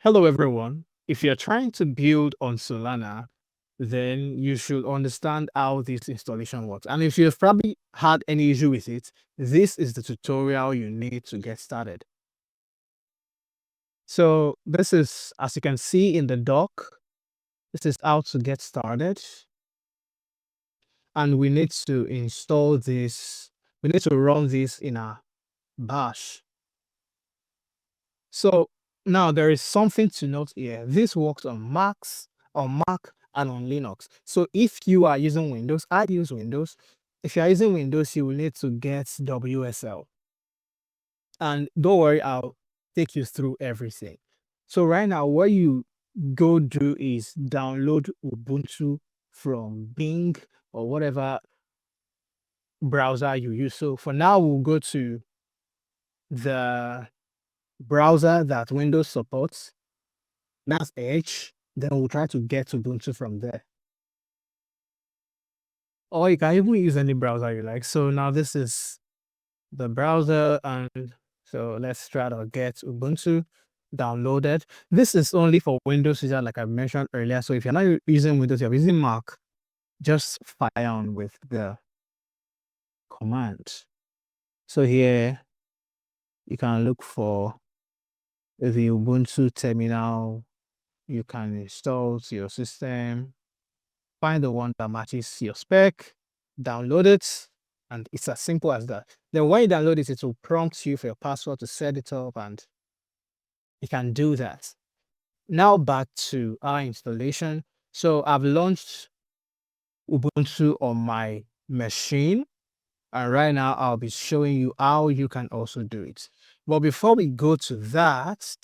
Hello, everyone. If you're trying to build on Solana, then you should understand how this installation works. And if you've probably had any issue with it, this is the tutorial you need to get started. So this is, as you can see in the doc, this is how to get started. And we need to install this. We need to run this in a bash. So now there is something to note here. This works on Mac, and on Linux. So if you are using Windows, I use Windows. If you are using Windows, you will need to get WSL. And don't worry, I'll take you through everything. So right now, what you go do is download Ubuntu from Bing or whatever browser you use. So for now, we'll go to the browser that Windows supports. That's Edge. Then we'll try to get Ubuntu from there. Or you can even use any browser you like. So now this is the browser, and so let's try to get Ubuntu downloaded. This is only for Windows users, like I mentioned earlier. So if you're not using Windows, you're using Mac, just fire on with the command. So here you can look for the Ubuntu terminal. You can install to your system, find the one that matches your spec, download it, and it's as simple as that. Then when you download it, it will prompt you for your password to set it up, and you can do that. Now back to our installation. So I've launched Ubuntu on my machine, and right now I'll be showing you how you can also do it. But before we go to that,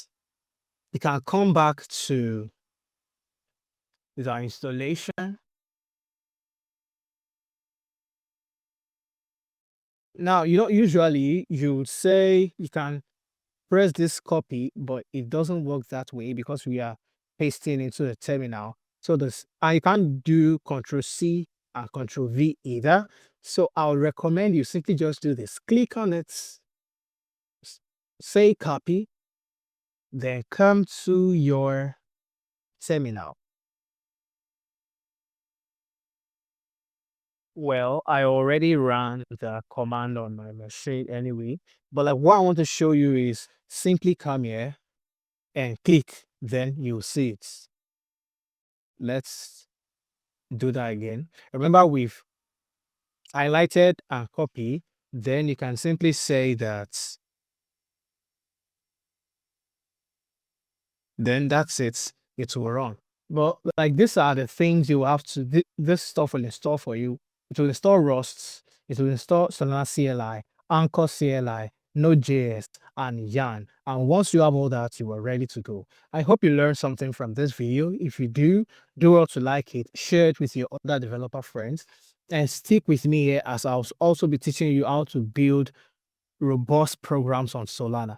you can come back to the installation. Now, usually you would say you can press this copy, but it doesn't work that way because we are pasting into the terminal. So this, and you can't do Control C and Control V either. So I'll recommend you simply just do this. Click on it, say copy, then come to your terminal. Well, I already ran the command on my machine anyway, but like what I want to show you is simply come here and click, then you'll see it. Let's do that again. Remember, we've highlighted and copy, then you can simply say that, then that's it, it will run. But like these are the things you have to, this stuff will install for you. It will install Rust, it will install Solana CLI, Anchor CLI, Node.js, and Yarn. And once you have all that, you are ready to go. I hope you learned something from this video. If you do well to like it, share it with your other developer friends, and stick with me here as I'll also be teaching you how to build robust programs on Solana.